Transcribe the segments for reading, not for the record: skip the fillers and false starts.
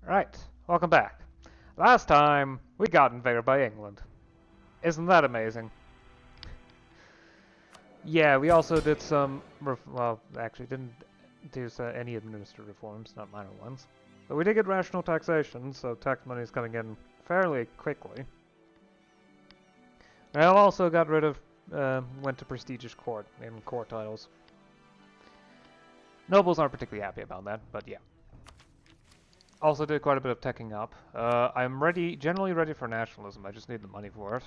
Right, welcome back. Last time, we got invaded by England. Isn't that amazing? Yeah, we also did some, well, actually didn't do any administrative reforms, not minor ones. But we did get rational taxation, so tax money is coming in fairly quickly. I also got rid of, went to prestigious court, in court titles. Nobles aren't particularly happy about that, but yeah. Also did quite a bit of teching up. I'm generally ready for nationalism, I just need the money for it.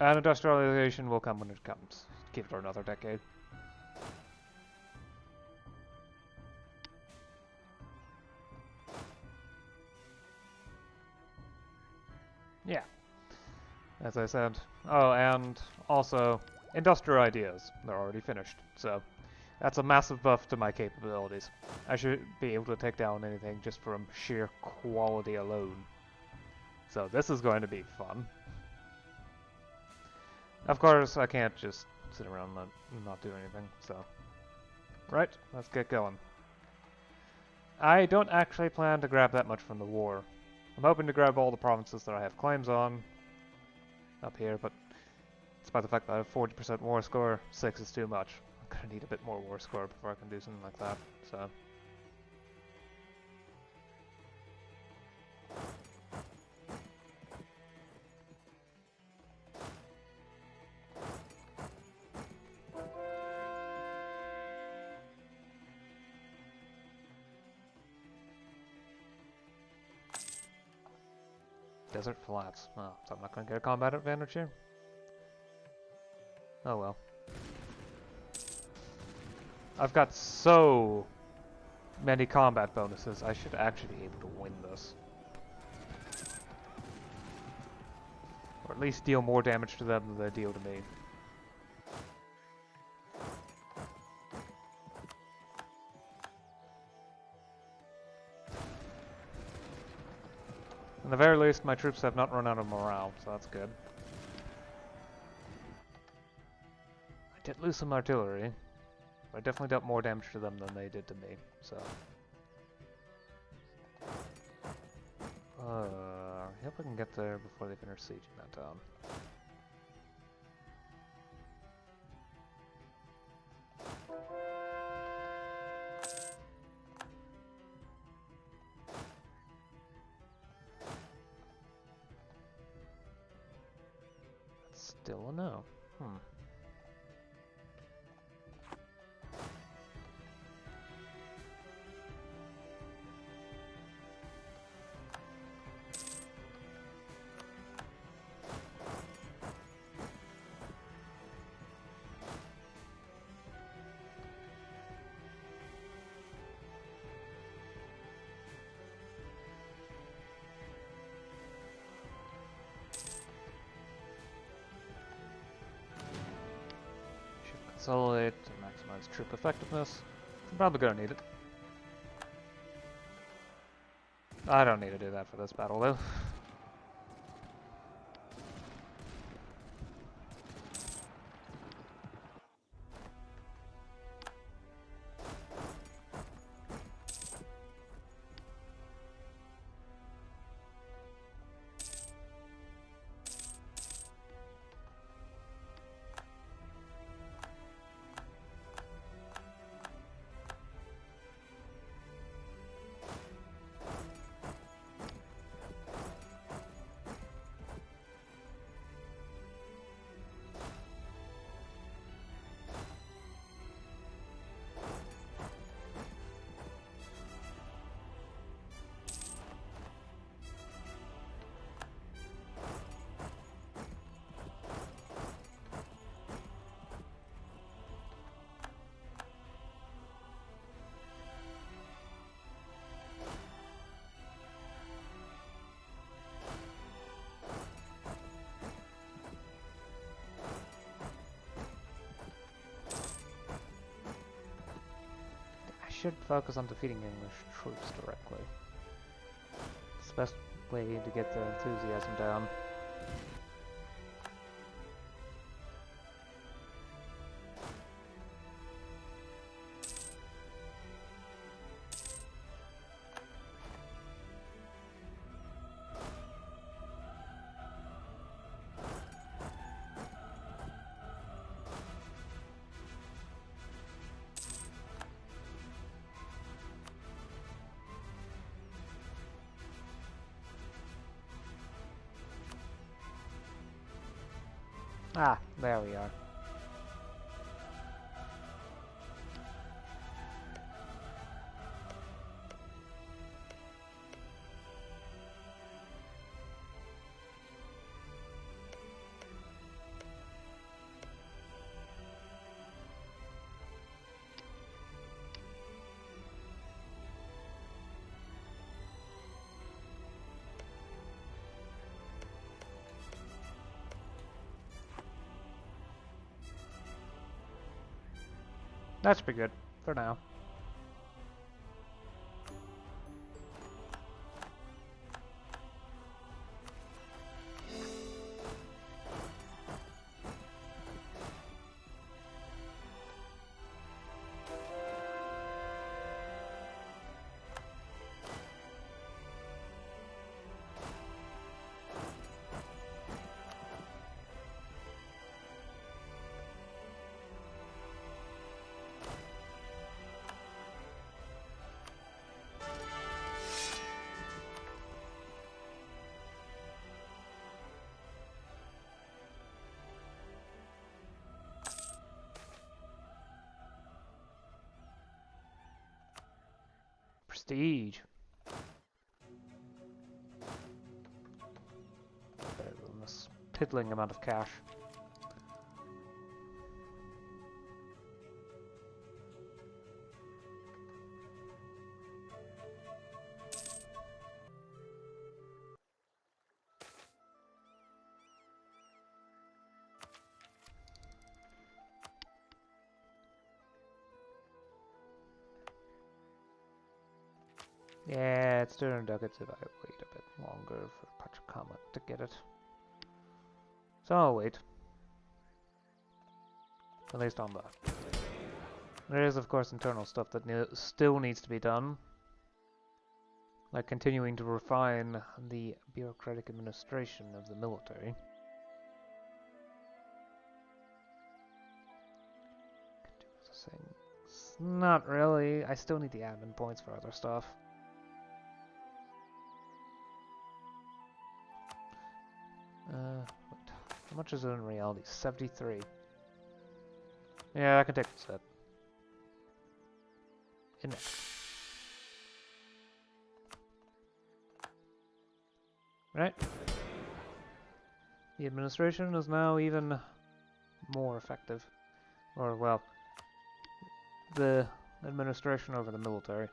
And industrialization will come when it comes. Keep it for another decade. Yeah, as I said. Oh, and also, industrial ideas. They're already finished, so that's a massive buff to my capabilities. I should be able to take down anything just from sheer quality alone. So this is going to be fun. Of course, I can't just sit around and not do anything, so... Right, let's get going. I don't actually plan to grab that much from the war. I'm hoping to grab all the provinces that I have claims on up here, but despite the fact that I have 40% war score, 6 is too much. I'm gonna need a bit more war score before I can do something like that, so... Desert Flats. Oh, so I'm not gonna get a combat advantage here? Oh well. I've got so many combat bonuses, I should actually be able to win this. Or at least deal more damage to them than they deal to me. At the very least, my troops have not run out of morale, so that's good. I did lose some artillery, but I definitely dealt more damage to them than they did to me, so... I hope I can get there before they finish sieging that town. Still a no. Consolidate to maximize troop effectiveness. I'm probably gonna need it. I don't need to do that for this battle though. Should focus on defeating English troops directly. It's the best way to get the enthusiasm down. Ah, there we are. That should be good for now. Prestige. Better than this piddling amount of cash. Yeah, it's 200 ducats if I wait a bit longer for Pachacama to get it. So I'll wait. At least on that. There is, of course, internal stuff that still needs to be done. Like continuing to refine the bureaucratic administration of the military. Not really. I still need the admin points for other stuff. Wait, how much is it in reality? 73. Yeah, I can take the set. In it. Right? The administration is now even more effective. Or, well, the administration over the military.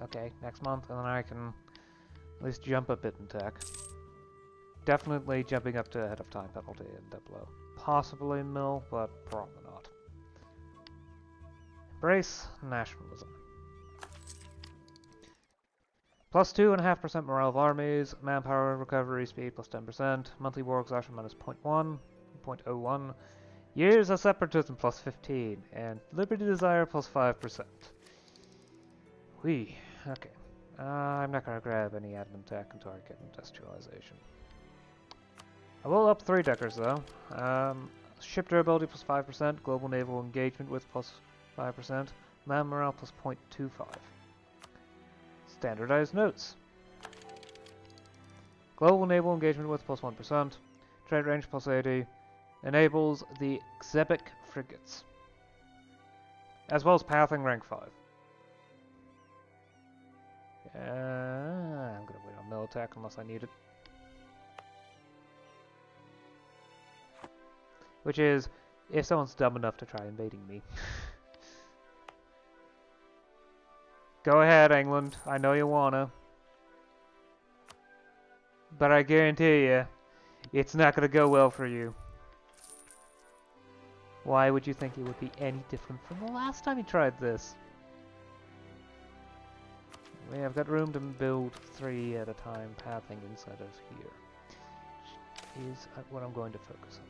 Okay, next month, and then I can at least jump a bit in tech. Definitely jumping up to ahead of time penalty in Diplo. Possibly mill, but probably not. Embrace nationalism. Plus 2.5% morale of armies, manpower recovery speed plus 10%, monthly war exhaustion minus 0.01, years of separatism plus 15, and liberty desire plus 5%. Whee. Okay. I'm not going to grab any admin tech until I get industrialization. I will up 3 deckers though. Ship durability plus 5%, global naval engagement with plus 5%, land morale plus 0.25. Standardized notes. Global naval engagement with plus 1%, trade range plus 80, enables the Xebec frigates, as well as pathing rank 5. I'm gonna wait on mill attack unless I need it. Which is, if someone's dumb enough to try invading me. Go ahead, England. I know you wanna. But I guarantee you, it's not gonna go well for you. Why would you think it would be any different from the last time you tried this? I've got room to build 3 at a time pathing inside of here. Which is what I'm going to focus on.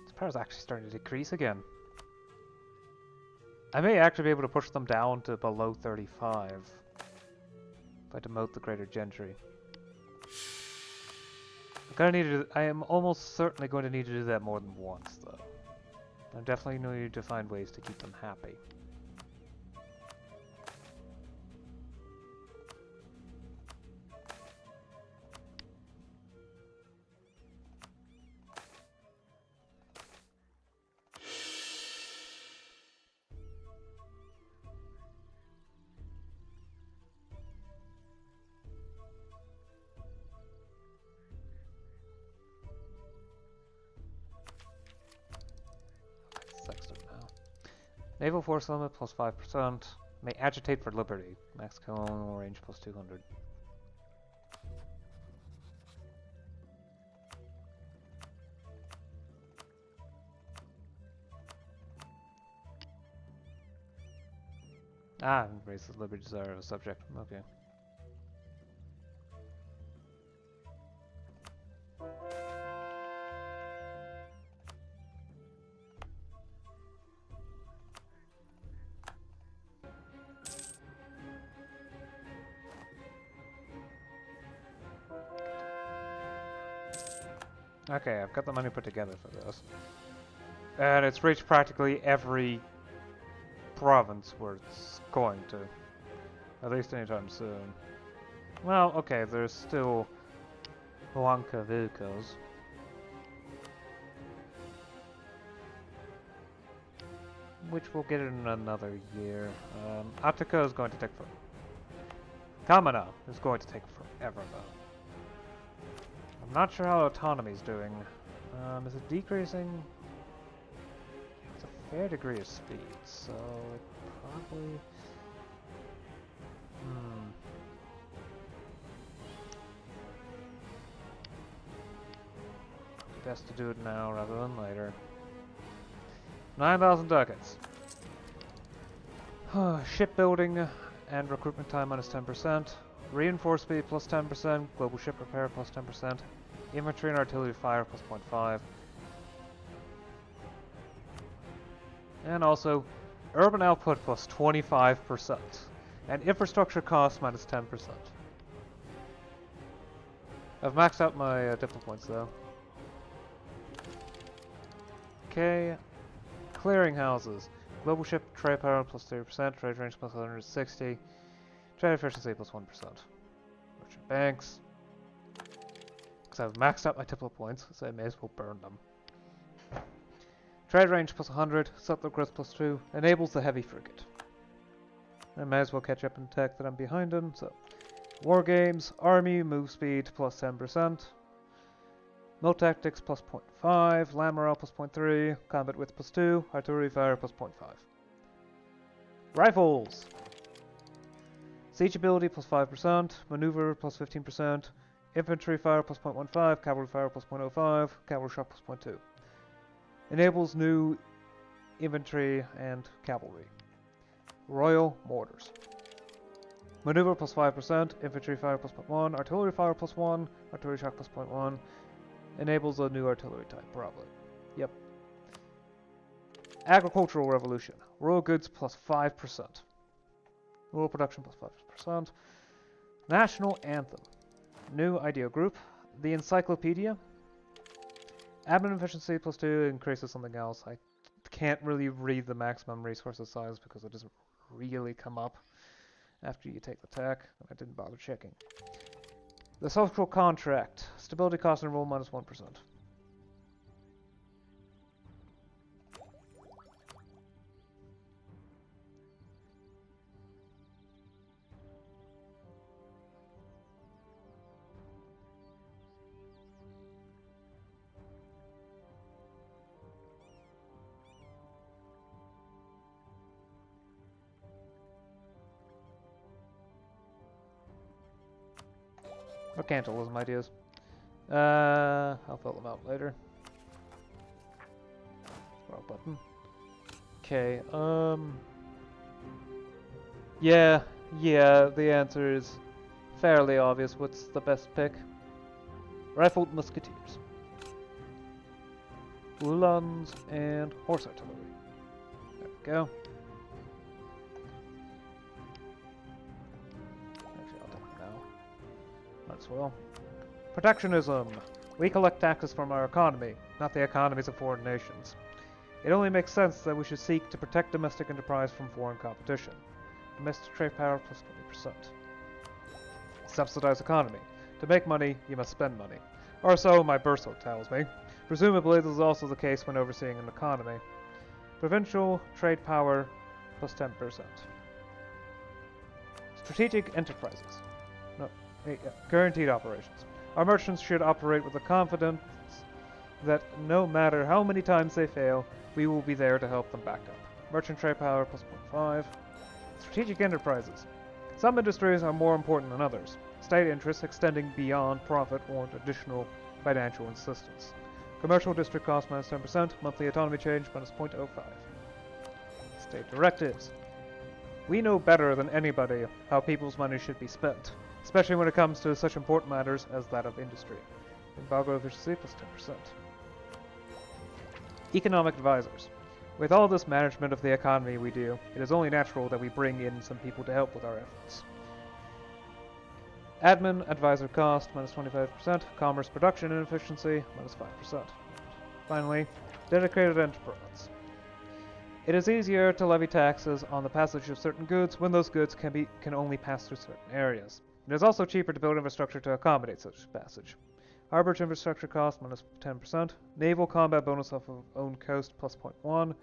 This power's actually starting to decrease again. I may actually be able to push them down to below 35 if I demote the Greater Gentry. I am almost certainly going to need to do that more than once, though. I definitely need to find ways to keep them happy. Naval force limit plus 5%. May agitate for liberty. Max colonial range plus 200. Ah, raises liberty desire of a subject. Okay. Okay, I've got the money put together for this. And it's reached practically every province where it's going to. At least anytime soon. Well, okay, there's still Huancavelico's. Which we'll get in another year. Attica is going to take forever. Kamana is going to take forever, though. I'm not sure how autonomy's doing. Is it decreasing? It's a fair degree of speed, so it probably... Best to do it now rather than later. 9,000 ducats. Shipbuilding and recruitment time minus 10%. Reinforce speed plus 10%. Global ship repair plus 10%. Infantry and artillery fire plus 0.5. And also, urban output plus 25%. And infrastructure cost minus 10%. I've maxed out my diplo points though. Okay. Clearing houses. Global ship trade power plus 30%. Trade range plus 160. Trade efficiency plus 1%. Merchant banks. Because I've maxed out my diplo points, so I may as well burn them. Trade range plus 100. Settler growth plus 2. Enables the heavy frigate. I may as well catch up in tech that I'm behind in, so. War games. Army move speed plus 10%. Mill tactics plus 0.5, land morale plus 0.3, combat width plus 2, artillery fire plus 0.5. Rifles! Siege ability plus 5%, maneuver plus 15%, infantry fire plus 0.15, cavalry fire plus 0.05, cavalry shot plus 0.2. Enables new infantry and cavalry. Royal mortars. Maneuver plus 5%, infantry fire plus 0.1, artillery fire plus 1, artillery shot plus 0.1. Enables a new artillery type, probably. Yep. Agricultural revolution. Rural goods plus 5%. Rural production plus 5%. National anthem. New idea group. The encyclopedia. Admin efficiency plus 2 increases something else. I can't really read the maximum resources size because it doesn't really come up. after you take the attack. I didn't bother checking. The social contract. Stability cost and roll minus 1%. Mercantilism ideas. I'll fill them out later. Wrong button. Okay, yeah, the answer is fairly obvious. What's the best pick? Rifled musketeers. Uhlans and horse artillery. There we go. Actually, I'll take them now. Might as well. Protectionism. We collect taxes from our economy, not the economies of foreign nations. It only makes sense that we should seek to protect domestic enterprise from foreign competition. Domestic trade power plus 20%. Subsidized economy. To make money, you must spend money. Or so my bursar tells me. Presumably, this is also the case when overseeing an economy. Provincial trade power plus 10%. Strategic enterprises. No, guaranteed operations. Our merchants should operate with the confidence that no matter how many times they fail, we will be there to help them back up. Merchant trade power plus 0.5. Strategic enterprises. Some industries are more important than others. State interests extending beyond profit warrant additional financial assistance. Commercial district cost minus 10%, monthly autonomy change minus 0.05. State directives. We know better than anybody how people's money should be spent, especially when it comes to such important matters as that of industry. Embargo efficiency plus 10%. Economic advisors. With all this management of the economy we do, it is only natural that we bring in some people to help with our efforts. Admin advisor cost minus 25%, commerce production inefficiency minus 5%. Finally, dedicated enterprise. It is easier to levy taxes on the passage of certain goods when those goods can only pass through certain areas. It is also cheaper to build infrastructure to accommodate such passage. Harbor infrastructure cost minus 10%, naval combat bonus off of own coast plus 0.1,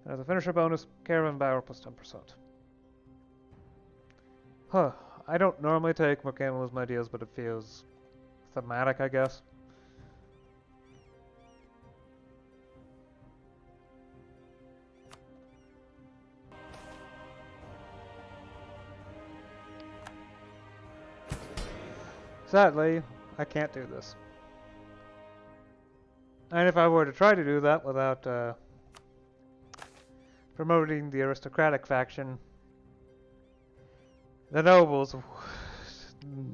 and as a finisher bonus, caravan power plus 10%. Huh, I don't normally take mercantilism ideas, but it feels thematic, I guess. Sadly, I can't do this. And if I were to try to do that without promoting the aristocratic faction, the nobles would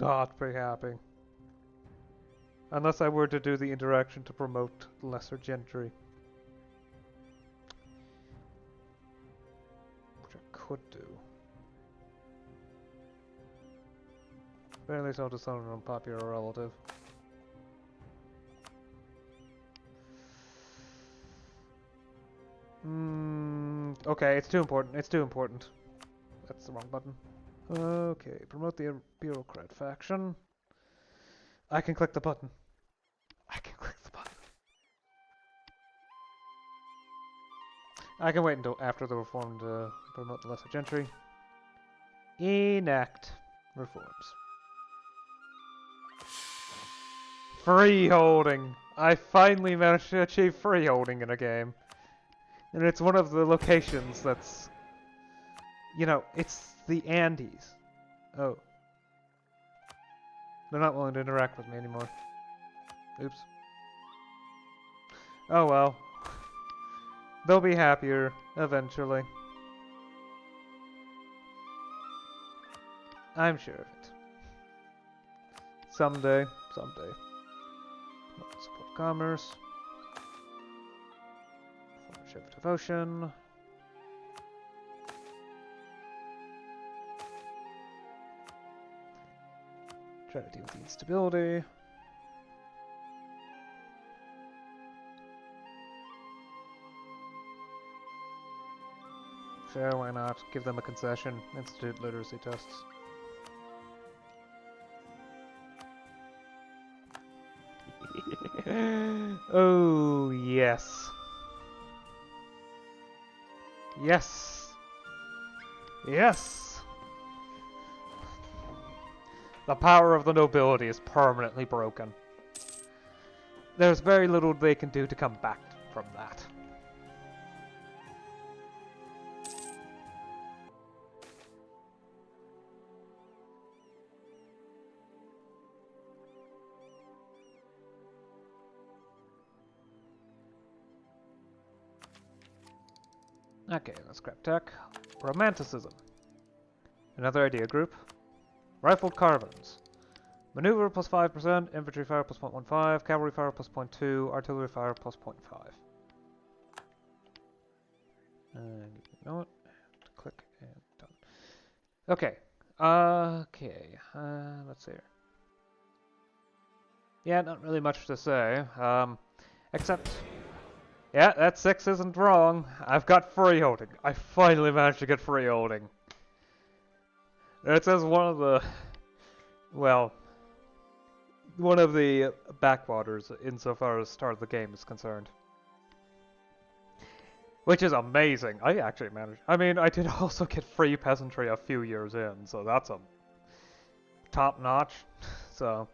not be happy. Unless I were to do the interaction to promote lesser gentry. Which I could do. But at least I'll disown an unpopular relative. Okay, it's too important. It's too important. That's the wrong button. Okay, promote the bureaucrat faction. I can click the button. I can click the button. I can wait until after the reform to promote the lesser gentry. Enact reforms. Freeholding! I finally managed to achieve freeholding in a game. And it's one of the locations that's... You know, it's the Andes. Oh. They're not willing to interact with me anymore. Oops. Oh well. They'll be happier, eventually. I'm sure of it. Someday. Support commerce. Forge of devotion. Try to deal with the instability. Sure, why not? Give them a concession. Institute literacy tests. Oh, yes. Yes! Yes! The power of the nobility is permanently broken. There's very little they can do to come back from that. Okay, let's grab tech. Romanticism. Another idea group. Rifled carbines. Maneuver plus 5%, infantry fire plus 0.15, cavalry fire plus 0.2, artillery fire plus 0.5. And you know what? Click and done. Okay. Let's see here. Yeah, not really much to say. Except, yeah, that 6 isn't wrong. I've got freeholding. I finally managed to get freeholding. It says one of the, well, one of the backwaters insofar as start of the game is concerned. Which is amazing. I actually managed. I mean, I did also get free peasantry a few years in, so that's a top notch. So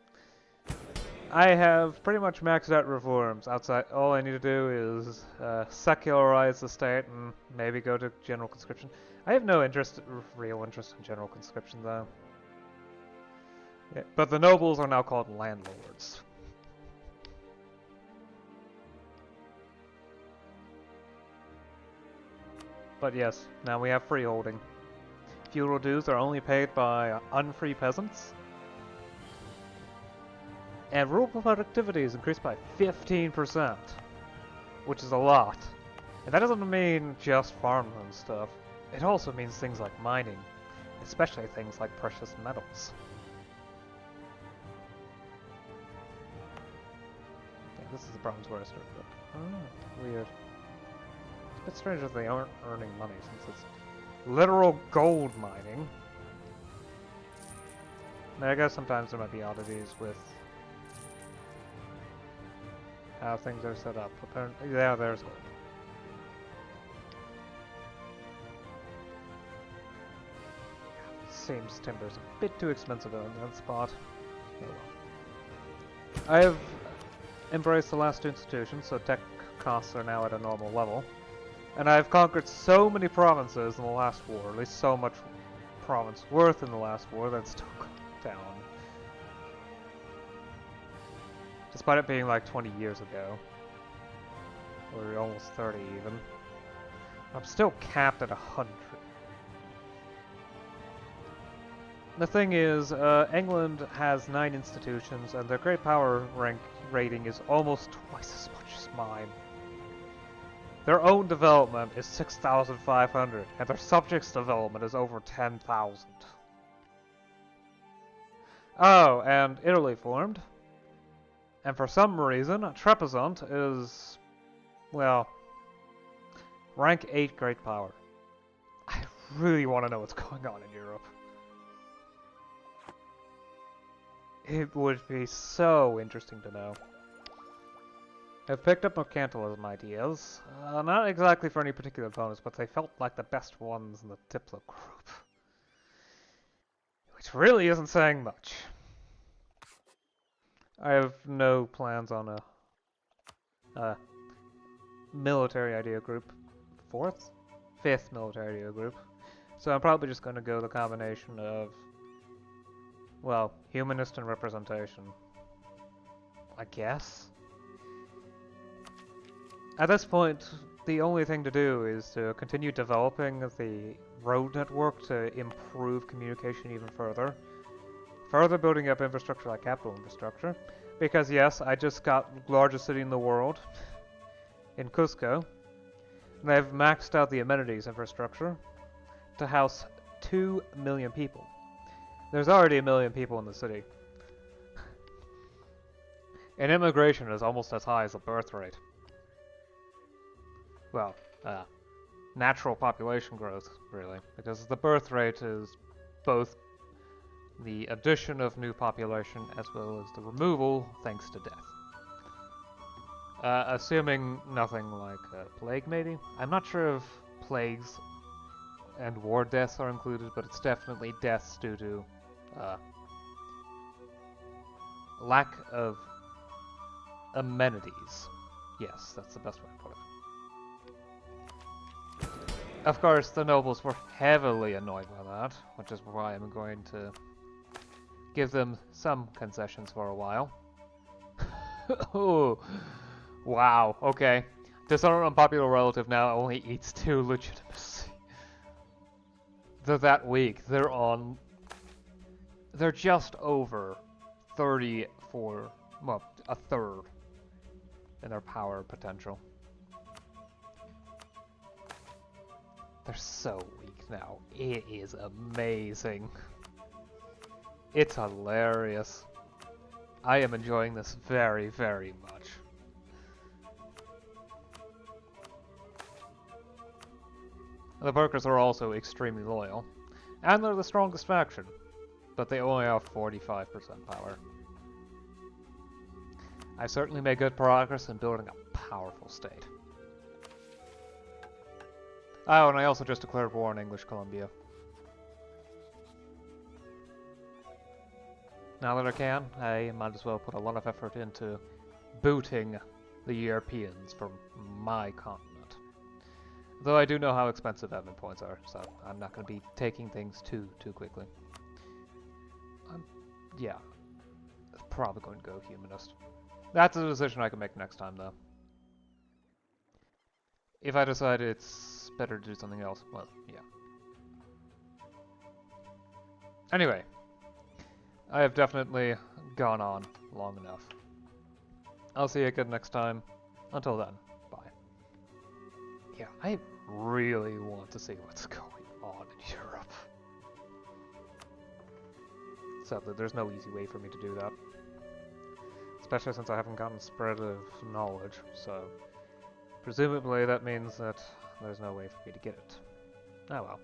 I have pretty much maxed out reforms. Outside, all I need to do is secularize the state and maybe go to general conscription. I have no real interest in general conscription though. Yeah, but the nobles are now called landlords. But yes, now we have freeholding. Feudal dues are only paid by unfree peasants. And rural productivity is increased by 15%, which is a lot. And that doesn't mean just farmland stuff. It also means things like mining, especially things like precious metals. Okay, this is the province where I started. Oh, weird. It's a bit strange that they aren't earning money since it's literal gold mining. I guess sometimes there might be oddities with how things are set up. Apparently, yeah, there's gold. Seems timber's a bit too expensive in that spot. Oh well. I have embraced the last two institutions, so tech costs are now at a normal level. And I've conquered so many provinces in the last war, at least so much province worth in the last war, that it's still gone down. Despite it being like 20 years ago. Or almost 30 even. I'm still capped at 100. The thing is, England has 9 institutions, and their great power rank rating is almost twice as much as mine. Their own development is 6,500, and their subjects' development is over 10,000. Oh, and Italy formed. And for some reason, Trepisont is, well, rank 8 great power. I really want to know what's going on in Europe. It would be so interesting to know. I've picked up mercantilism ideas. Not exactly for any particular bonus, but they felt like the best ones in the Diplo group. Which really isn't saying much. I have no plans on a military idea group. 5th military idea group. So I'm probably just going to go the combination of, well, humanist and representation. I guess? At this point, the only thing to do is to continue developing the road network to improve communication even further. Further building up infrastructure like capital infrastructure. Because yes, I just got the largest city in the world, in Cuzco. And I've maxed out the amenities infrastructure to house 2 million people. There's already 1 million people in the city. And immigration is almost as high as the birth rate. Well, natural population growth, really, because the birth rate is both the addition of new population as well as the removal thanks to death. Assuming nothing like plague, maybe? I'm not sure if plagues and war deaths are included, but it's definitely deaths due to lack of amenities. Yes, that's the best way to put it. Of course, the nobles were heavily annoyed by that, which is why I'm going to give them some concessions for a while. Oh, wow, okay. This unpopular relative now only eats 2 legitimacy. They're that weak. They're just over 34, well, a third in their power potential. They're so weak now. It is amazing. It's hilarious. I am enjoying this very, very much. The Burkers are also extremely loyal, and they're the strongest faction, but they only have 45% power. I certainly made good progress in building a powerful state. Oh, and I also just declared war on English Columbia. Now that I can, I might as well put a lot of effort into booting the Europeans from my continent. Though I do know how expensive admin points are, so I'm not going to be taking things too quickly. Yeah, probably going to go humanist. That's a decision I can make next time, though. If I decide it's better to do something else, well, yeah. Anyway, I have definitely gone on long enough. I'll see you again next time. Until then, bye. Yeah, I really want to see what's going on in Europe. Sadly, there's no easy way for me to do that. Especially since I haven't gotten spread of knowledge, so presumably that means that there's no way for me to get it. Oh well.